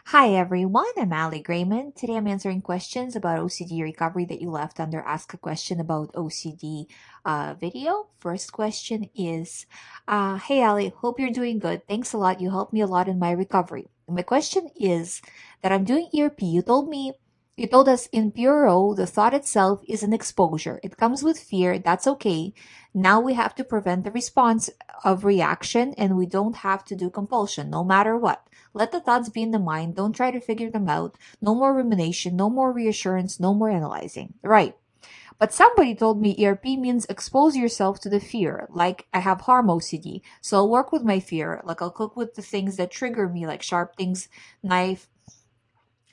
Hi everyone, I'm Ali GREYMOND. Today I'm answering questions about OCD recovery that you left under Ask a Question About OCD video. First question is, hey Ali, hope you're doing good. Thanks a lot. You helped me a lot in my recovery. My question is that I'm doing ERP. You told us in Bureau, the thought itself is an exposure. It comes with fear. That's okay. Now we have to prevent the response of reaction and we don't have to do compulsion no matter what. Let the thoughts be in the mind. Don't try to figure them out. No more rumination, no more reassurance, no more analyzing. Right. But somebody told me ERP means expose yourself to the fear. Like I have harm OCD. So I'll work with my fear. Like I'll cook with the things that trigger me, like sharp things, knife.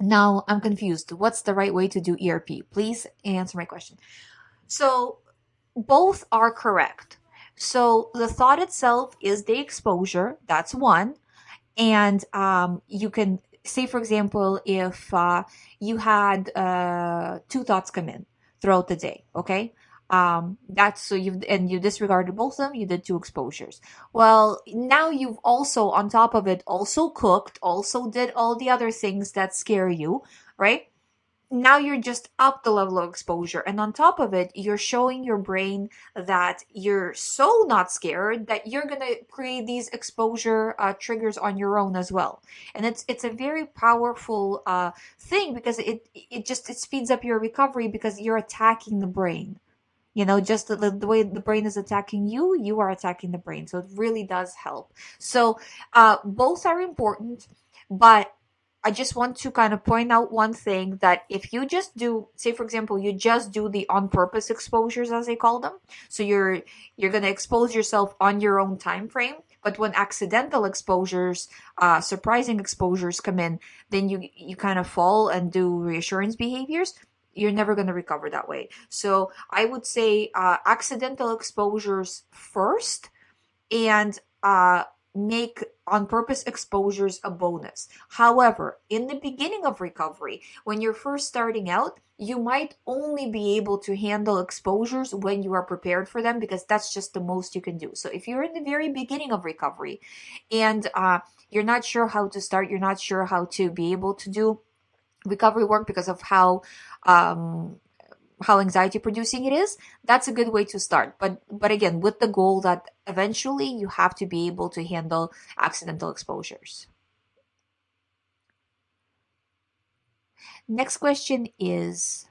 Now I'm confused. What's the right way to do ERP? Please answer my question. So both are correct. So the thought itself is the exposure. That's one. And you can say, for example, if you had two thoughts come in throughout the day, okay? That's so you disregarded both of them, you did two exposures. Well, now you've also on top of it also cooked, also did all the other things that scare you, right? Now you're just up the level of exposure, and on top of it you're showing your brain that you're so not scared that you're gonna create these exposure triggers on your own as well. And it's a very powerful thing because it speeds up your recovery because you're attacking the brain. Just the way the brain is attacking you, you are attacking the brain, so it really does help. So both are important, but I just want to kind of point out one thing, that if you just do, say for example, you just do the on purpose exposures as they call them, so you're going to expose yourself on your own time frame, but when accidental exposures, surprising exposures come in, then you kind of fall and do reassurance behaviors. You're never going to recover that way. So I would say accidental exposures first, and make on purpose exposures a bonus. However, in the beginning of recovery, when you're first starting out, you might only be able to handle exposures when you are prepared for them, because that's just the most you can do. So if you're in the very beginning of recovery and you're not sure how to start, you're not sure how to be able to do recovery work because of um, how anxiety producing it is, that's a good way to start. But again, with the goal that eventually you have to be able to handle accidental exposures. Next question is,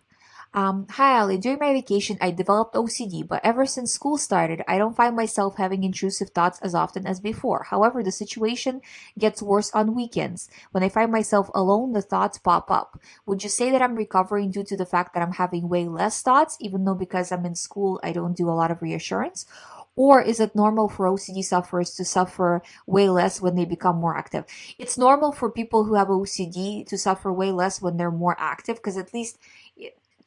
hi Ali, during my vacation I developed OCD, but ever since school started, I don't find myself having intrusive thoughts as often as before. However, the situation gets worse on weekends. When I find myself alone, the thoughts pop up. Would you say that I'm recovering due to the fact that I'm having way less thoughts, even though because I'm in school, I don't do a lot of reassurance? Or is it normal for OCD sufferers to suffer way less when they become more active? It's normal for people who have OCD to suffer way less when they're more active, because at least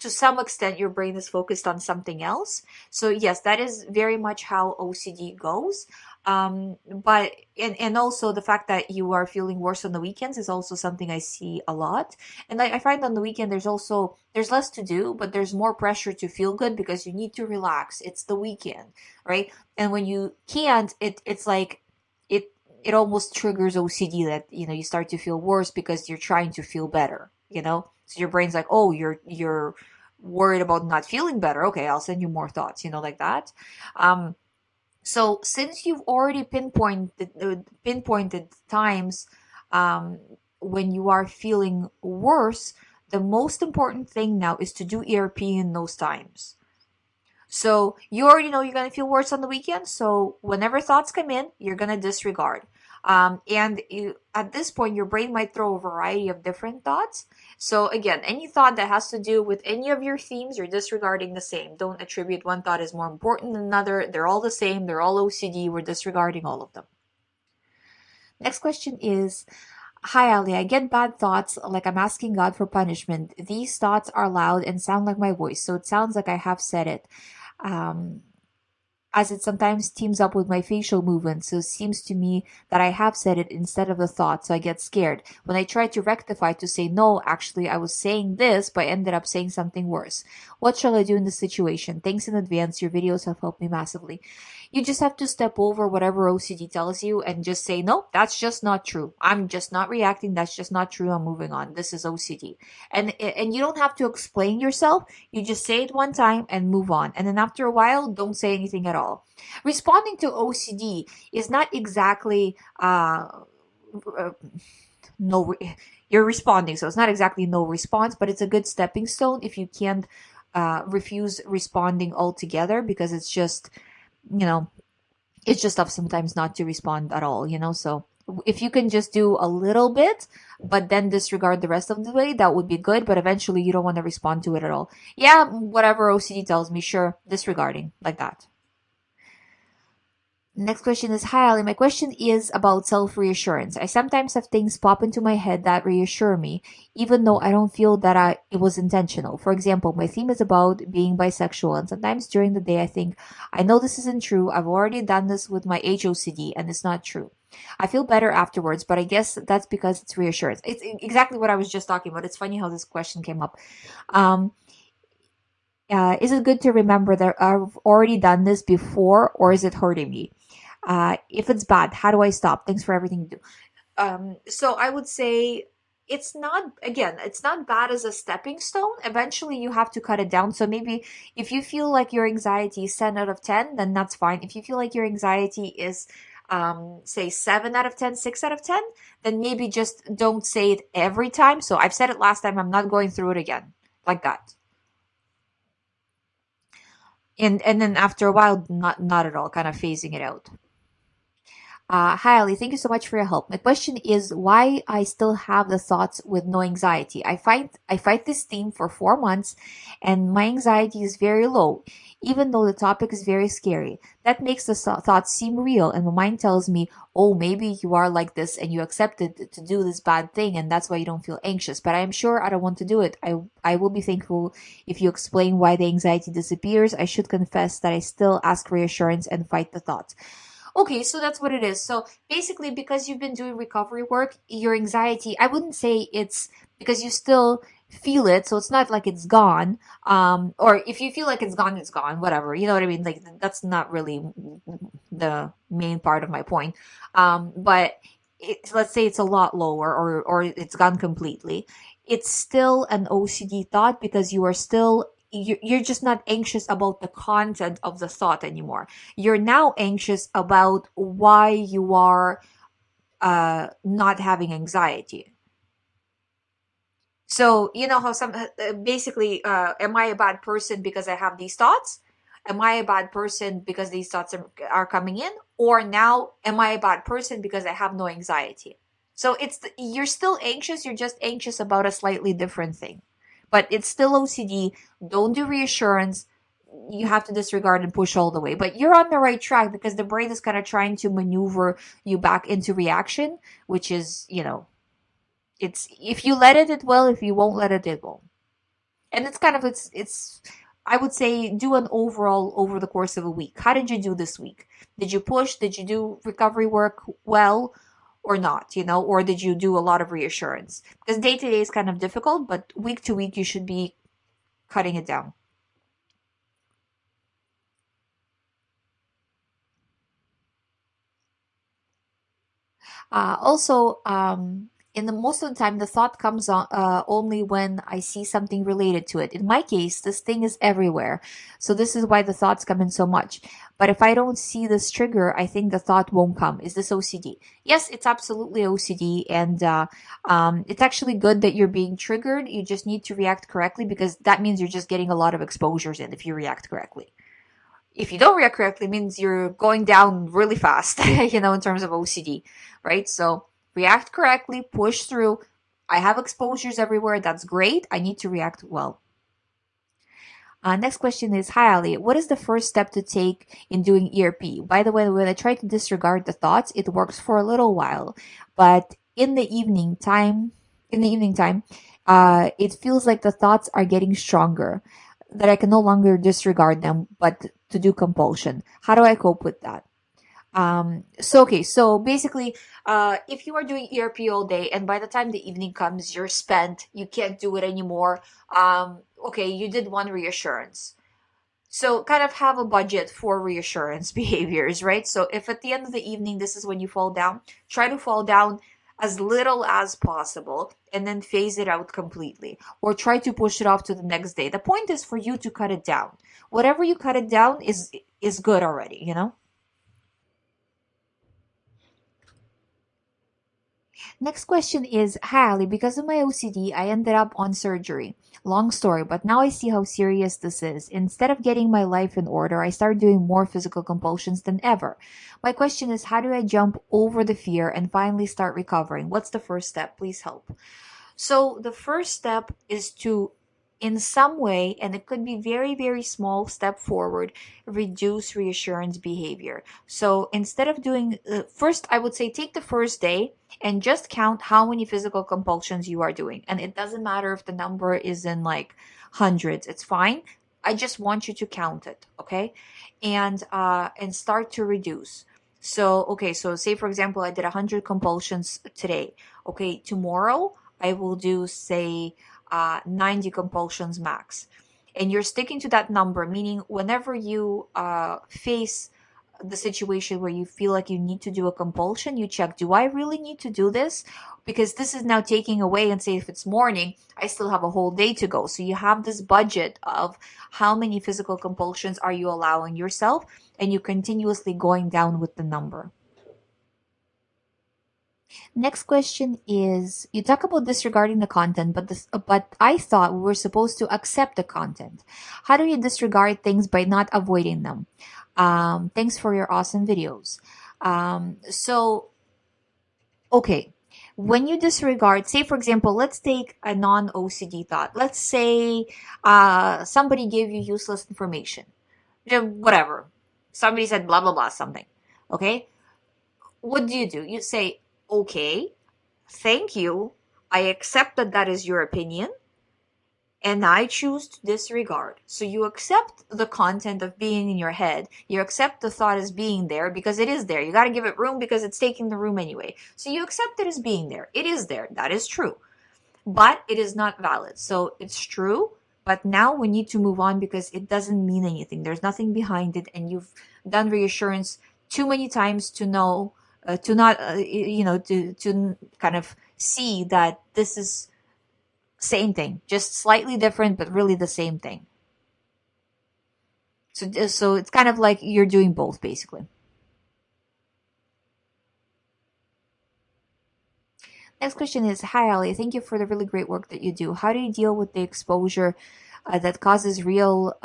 to some extent your brain is focused on something else. So yes, that is very much how OCD goes. But and also the fact that you are feeling worse on the weekends is also something I see a lot. And I find on the weekend there's less to do, but there's more pressure to feel good because you need to relax. It's the weekend, right? And when you can't, it's like it it almost triggers OCD, that you start to feel worse because you're trying to feel better. So your brain's like, oh, you're worried about not feeling better. Okay, I'll send you more thoughts, like that. Um, so since you've already pinpointed times um, when you are feeling worse, the most important thing now is to do ERP in those times. So you already know you're going to feel worse on the weekend. So whenever thoughts come in, you're going to disregard. At this point, your brain might throw a variety of different thoughts. So again, any thought that has to do with any of your themes, you're disregarding the same. Don't attribute one thought as more important than another. They're all the same. They're all OCD. We're disregarding all of them. Next question is, hi Ali, I get bad thoughts like I'm asking God for punishment. These thoughts are loud and sound like my voice, so it sounds like I have said it. Um, as it sometimes teams up with my facial movements, so it seems to me that I have said it instead of the thought, so I get scared. When I try to rectify to say, no, actually, I was saying this, but I ended up saying something worse. What shall I do in this situation? Thanks in advance. Your videos have helped me massively. You just have to step over whatever OCD tells you and just say, nope, that's just not true. I'm just not reacting. That's just not true. I'm moving on. This is OCD. And you don't have to explain yourself. You just say it one time and move on. And then after a while, don't say anything at all. Responding to OCD is not exactly uh, no you're responding, so it's not exactly no response, but it's a good stepping stone if you can't refuse responding altogether, because it's just, you know, it's just tough sometimes not to respond at all, so if you can just do a little bit but then disregard the rest of the way, that would be good. But eventually you don't want to respond to it at all. Yeah, whatever OCD tells me, sure, disregarding like that. Next question is, hi Ali, my question is about self-reassurance. I sometimes have things pop into my head that reassure me, even though I don't feel that it was intentional. For example, my theme is about being bisexual, and sometimes during the day I think, I know this isn't true. I've already done this with my HOCD, and it's not true. I feel better afterwards, but I guess that's because it's reassurance. It's exactly what I was just talking about. It's funny how this question came up. Um, is it good to remember that I've already done this before, or is it hurting me? If it's bad, how do I stop? Thanks for everything you do. So I would say it's not bad as a stepping stone. Eventually you have to cut it down. So maybe if you feel like your anxiety is 10 out of 10, then that's fine. If you feel like your anxiety is, say 7 out of 10, 6 out of 10, then maybe just don't say it every time. So I've said it last time, I'm not going through it again, like that. And then after a while, not at all, kind of phasing it out. Hi Ali, thank you so much for your help. My question is why I still have the thoughts with no anxiety. I fight this theme for 4 months, and my anxiety is very low, even though the topic is very scary. That makes the thoughts seem real, and my mind tells me, oh, maybe you are like this and you accepted to do this bad thing, and that's why you don't feel anxious. But I am sure I don't want to do it. I will be thankful if you explain why the anxiety disappears. I should confess that I still ask reassurance and fight the thoughts. Okay, so that's what it is. So basically, because you've been doing recovery work, your anxiety, I wouldn't say it's because you still feel it, so it's not like it's gone. Or if you feel like it's gone, whatever. You know what I mean? Like that's not really the main part of my point. But let's say it's a lot lower, or it's gone completely. It's still an OCD thought because you are still you're just not anxious about the content of the thought anymore. You're now anxious about why you are not having anxiety. So you know how some basically, am I a bad person because I have these thoughts? Am I a bad person because these thoughts are coming in? Or now, am I a bad person because I have no anxiety? So you're still anxious. You're just anxious about a slightly different thing, but it's still OCD. Don't do reassurance. You have to disregard and push all the way. But you're on the right track because the brain is kind of trying to maneuver you back into reaction, which is, it's if you let it, it will. If you won't let it, it won't. And it's kind of it's. I would say do an overall over the course of a week. How did you do this week? Did you push? Did you do recovery work well, or not? Or did you do a lot of reassurance? Because day to day is kind of difficult, but week to week you should be cutting it down. Also, in the most of the time, the thought comes on only when I see something related to it. In my case, this thing is everywhere, so this is why the thoughts come in so much. But if I don't see this trigger, I think the thought won't come. Is this OCD? Yes, it's absolutely OCD, and it's actually good that you're being triggered. You just need to react correctly because that means you're just getting a lot of exposures in if you react correctly. If you don't react correctly, it means you're going down really fast, in terms of OCD, right? So react correctly, push through. I have exposures everywhere. That's great. I need to react well. Next question is, hi Ali, what is the first step to take in doing ERP? By the way, when I try to disregard the thoughts, it works for a little while, but in the evening time, it feels like the thoughts are getting stronger, that I can no longer disregard them, but to do compulsion. How do I cope with that? So basically, if you are doing ERP all day and by the time the evening comes, you're spent, you can't do it anymore. Okay, you did one reassurance. So kind of have a budget for reassurance behaviors, right? So if at the end of the evening this is when you fall down, try to fall down as little as possible and then phase it out completely, or try to push it off to the next day. The point is for you to cut it down. Whatever you cut it down is good already, you know? Next question is, hi Ali, because of my OCD, I ended up on surgery. Long story, but now I see how serious this is. Instead of getting my life in order, I started doing more physical compulsions than ever. My question is, how do I jump over the fear and finally start recovering? What's the first step? Please help. So the first step is to, in some way, and it could be very, very small step forward, reduce reassurance behavior. So instead of doing, first, I would say take the first day and just count how many physical compulsions you are doing. And it doesn't matter if the number is in like hundreds, it's fine. I just want you to count it, okay? And start to reduce. So, okay, so say for example, I did 100 compulsions today. Okay, tomorrow I will do, say, 90 compulsions max. And you're sticking to that number, meaning whenever you face the situation where you feel like you need to do a compulsion, you check, do I really need to do this? Because this is now taking away, and say if it's morning, I still have a whole day to go. So you have this budget of how many physical compulsions are you allowing yourself, and you continuously going down with the number. Next question is, you talk about disregarding the content, but I thought we were supposed to accept the content. How do you disregard things by not avoiding them? Thanks for your awesome videos. So okay, when you disregard, say for example, let's take a non-OCD thought. Let's say somebody gave you useless information. Whatever. Somebody said blah blah blah something. Okay, what do? You say, okay, thank you. I accept that that is your opinion and I choose to disregard. So you accept the content of being in your head. You accept the thought as being there because it is there. You got to give it room because it's taking the room anyway. So you accept it as being there. It is there. That is true. But it is not valid. So it's true. But now we need to move on because it doesn't mean anything. There's nothing behind it. And you've done reassurance too many times to know, to not, to kind of see that this is same thing, just slightly different, but really the same thing. So it's kind of like you're doing both, basically. Next question is, hi Ali, thank you for the really great work that you do. How do you deal with the exposure that causes real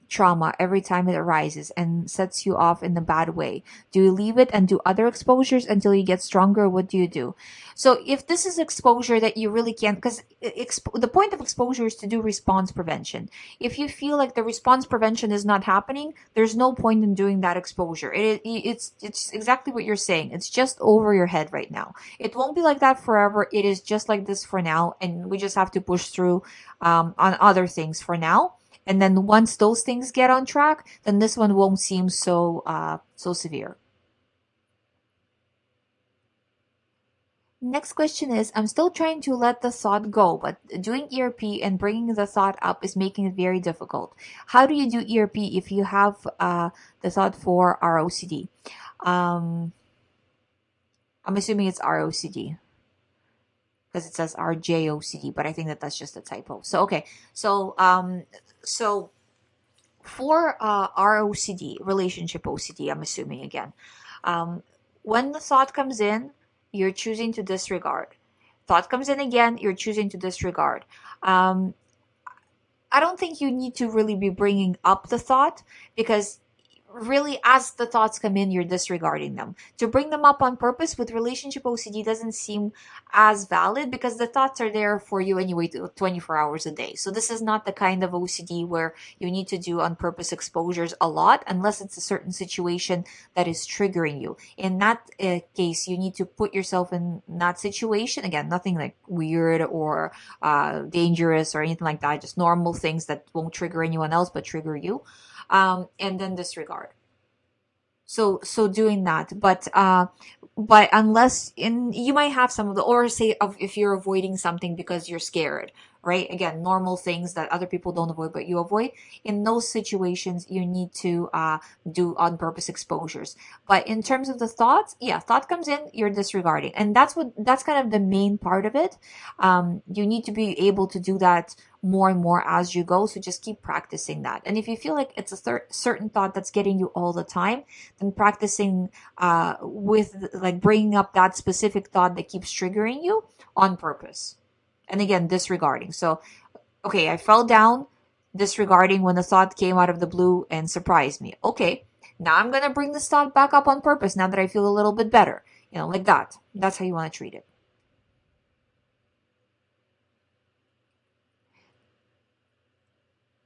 trauma every time it arises and sets you off in a bad way? Do you leave it and do other exposures until you get stronger? What do you do? So if this is exposure that you really can't, because the point of exposure is to do response prevention. If you feel like the response prevention is not happening, there's no point in doing that exposure. It's exactly what you're saying. It's just over your head right now. It won't be like that forever. It is just like this for now, and we just have to push through on other things for now. And then once those things get on track, then this one won't seem so severe. Next question is, I'm still trying to let the thought go, but doing ERP and bringing the thought up is making it very difficult. How do you do ERP if you have the thought for ROCD? Um, I'm assuming it's ROCD because it says RJOCD, but I think that that's just a typo. So okay, so for ROCD, relationship OCD, I'm assuming again, um, when the thought comes in, you're choosing to disregard. Thought comes in again, you're choosing to disregard. Um, I don't think you need to really be bringing up the thought because really as the thoughts come in you're disregarding them. To bring them up on purpose with relationship OCD doesn't seem as valid because the thoughts are there for you anyway 24 hours a day. So this is not the kind of OCD where you need to do on purpose exposures a lot unless it's a certain situation that is triggering you. In that case you need to put yourself in that situation. Again, nothing like weird or dangerous or anything like that, just normal things that won't trigger anyone else but trigger you, and then disregard. So doing that, but unless in you might have some of the, or say of if you're avoiding something because you're scared, right? Again, normal things that other people don't avoid, but you avoid. In those situations, you need to do on purpose exposures. But in terms of the thoughts, yeah, thought comes in, you're disregarding. And that's kind of the main part of it. You need to be able to do that more and more as you go. So just keep practicing that. And if you feel like it's a certain thought that's getting you all the time, then practicing with like bringing up that specific thought that keeps triggering you on purpose. And again, disregarding. So, okay, I fell down, disregarding when the thought came out of the blue and surprised me. Okay, now I'm going to bring this thought back up on purpose now that I feel a little bit better. Like that. That's how you want to treat it.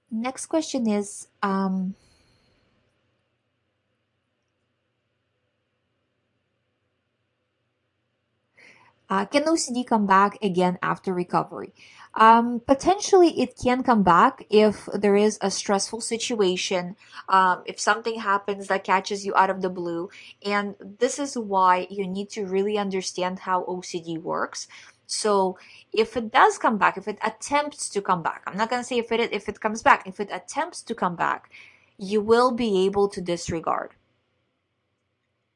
Next question is, can OCD come back again after recovery? Potentially, it can come back if there is a stressful situation, if something happens that catches you out of the blue. And this is why you need to really understand how OCD works. So, if it does come back, if it attempts to come back, I'm not going to say if it comes back, if it attempts to come back, you will be able to disregard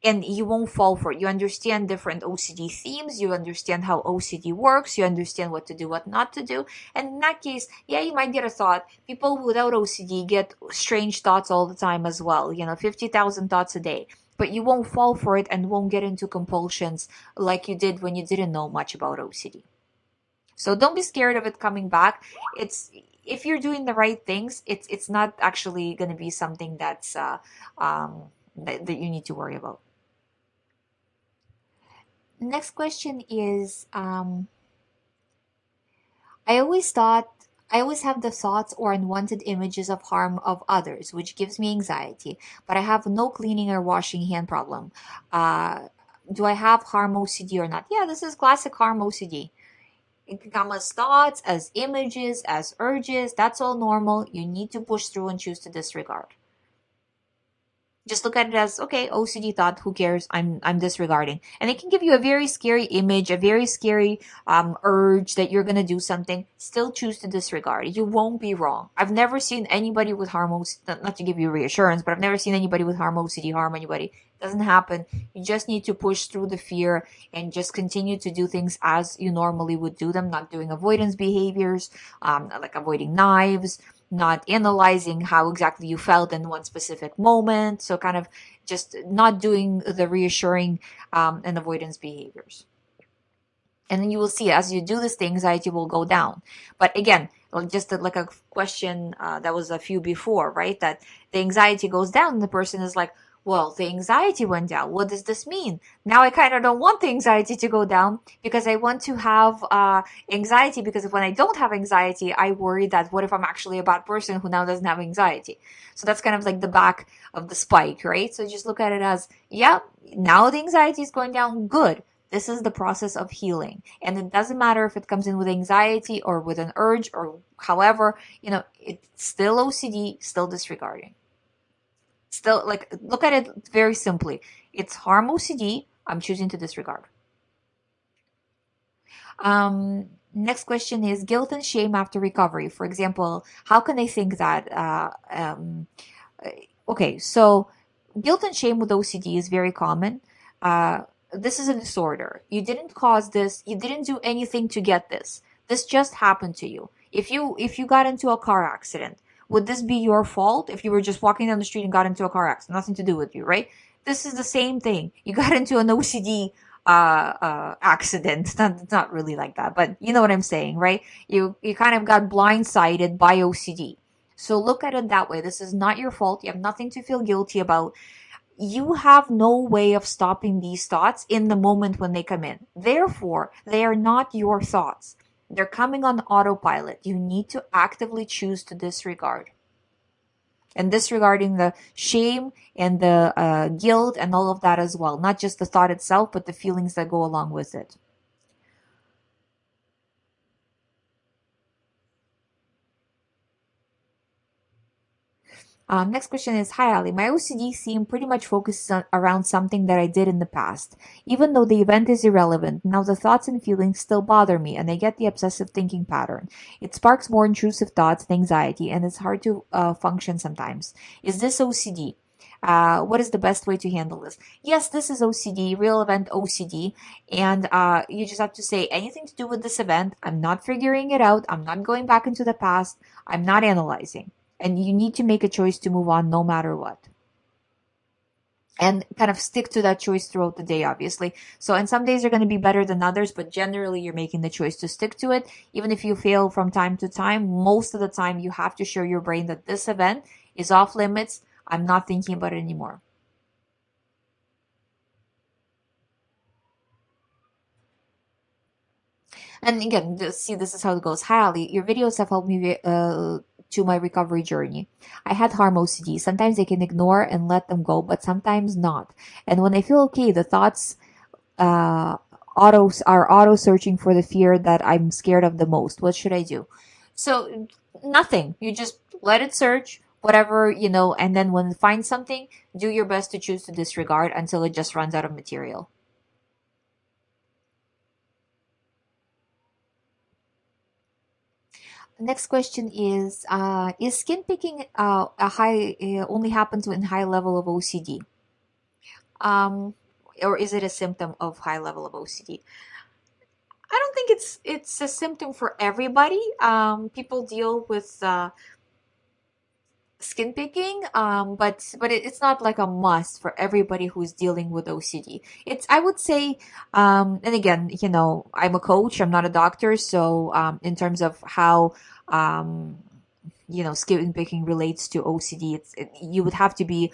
and you won't fall for it. You understand different OCD themes, you understand how OCD works, you understand what to do, what not to do. And in that case, yeah, you might get a thought. People without OCD get strange thoughts all the time as well, 50,000 thoughts a day. But you won't fall for it and won't get into compulsions like you did when you didn't know much about OCD. So don't be scared of it coming back. It's if you're doing the right things, it's not actually going to be something that's that you need to worry about. Next question is I always thought I always have the thoughts or unwanted images of harm of others, which gives me anxiety, but I have no cleaning or washing hand problem. Uh, do I have harm OCD or not? Yeah, this is classic harm OCD. It can come as thoughts, as images, as urges. That's all normal. You need to push through and choose to disregard. Just look at it as, okay, OCD thought, who cares, I'm disregarding. And it can give you a very scary image, a very scary urge that you're going to do something. Still choose to disregard. You won't be wrong. I've never seen anybody with harm OCD, not to give you reassurance, but I've never seen anybody with harm OCD harm anybody. It doesn't happen. You just need to push through the fear and just continue to do things as you normally would do them, not doing avoidance behaviors, like avoiding knives, not analyzing how exactly you felt in one specific moment. So kind of just not doing the reassuring and avoidance behaviors. And then you will see as you do this, the anxiety will go down. But again, just like a question that was a few before, right? That the anxiety goes down and the person is like, well, the anxiety went down. What does this mean? Now I kind of don't want the anxiety to go down because I want to have anxiety, because when I don't have anxiety, I worry that what if I'm actually a bad person who now doesn't have anxiety? So that's kind of like the back of the spike, right? So just look at it as, yeah, now the anxiety is going down. Good. This is the process of healing. And it doesn't matter if it comes in with anxiety or with an urge or however, it's still OCD, still disregarding. Still, like, look at it very simply. It's harm OCD. I'm choosing to disregard. Next question is guilt and shame after recovery. For example, how can I think that? Okay, so guilt and shame with OCD is very common. This is a disorder. You didn't cause this. You didn't do anything to get this. This just happened to you. If you got into a car accident, would this be your fault if you were just walking down the street and got into a car accident? Nothing to do with you, right? This is the same thing. You got into an OCD accident. Not really like that, but you know what I'm saying, right? You kind of got blindsided by OCD. So look at it that way. This is not your fault. You have nothing to feel guilty about. You have no way of stopping these thoughts in the moment when they come in. Therefore, they are not your thoughts. They're coming on autopilot. You need to actively choose to disregard. And disregarding the shame and the guilt and all of that as well. Not just the thought itself, but the feelings that go along with it. Next question is, hi Ali, my OCD seem pretty much focused around something that I did in the past. Even though the event is irrelevant, now the thoughts and feelings still bother me and I get the obsessive thinking pattern. It sparks more intrusive thoughts and anxiety and it's hard to function sometimes. Is this OCD? What is the best way to handle this? Yes, this is OCD, real event OCD. And you just have to say anything to do with this event. I'm not figuring it out. I'm not going back into the past. I'm not analyzing. And you need to make a choice to move on no matter what. And kind of stick to that choice throughout the day, obviously. So, and some days are going to be better than others, but generally you're making the choice to stick to it. Even if you fail from time to time, most of the time you have to show your brain that this event is off limits. I'm not thinking about it anymore. And again, see, this is how it goes. Hi, Ali. Your videos have helped me to my recovery journey. I had harm OCD. Sometimes I can ignore and let them go, but sometimes not. And when I feel okay, the thoughts uh, auto searching for the fear that I'm scared of the most. What should I do? So nothing. You just let it search, whatever, and then when it finds something, do your best to choose to disregard until it just runs out of material. Next question is skin picking a high only happens when high level of OCD? Um, or is it a symptom of high level of OCD? I don't think it's a symptom for everybody. People deal with skin picking, but it's not like a must for everybody who's dealing with OCD. It's, I would say, and again, I'm a coach, I'm not a doctor, so in terms of how um skin picking relates to OCD, you would have to be,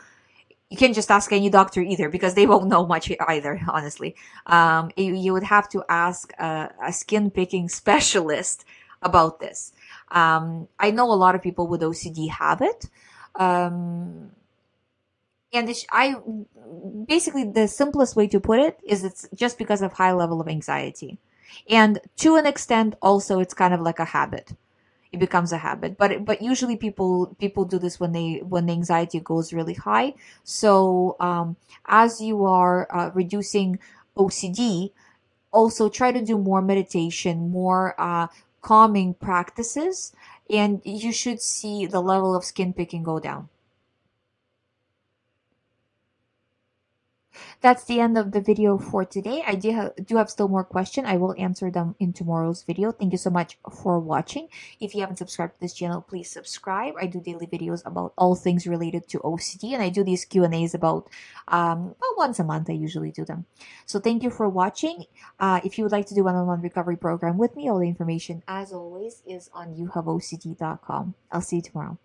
you can't just ask any doctor either because they won't know much either, honestly. You would have to ask a skin picking specialist about this. I know a lot of people with OCD have it. Um, and I basically, the simplest way to put it is it's just because of high level of anxiety. And to an extent, also, it's kind of like a habit. It becomes a habit, but usually people do this when the anxiety goes really high. So as you are reducing OCD, also try to do more meditation, more calming practices, and you should see the level of skin picking go down. That's the end of the video for today. I do have still more questions. I will answer them in tomorrow's video. Thank you so much for watching. If you haven't subscribed to this channel, please subscribe. I do daily videos about all things related to OCD, and I do these Q&As about once a month. I usually do them. So thank you for watching. If you would like to do one-on-one recovery program with me, all the information, as always, is on youhaveocd.com. I'll see you tomorrow.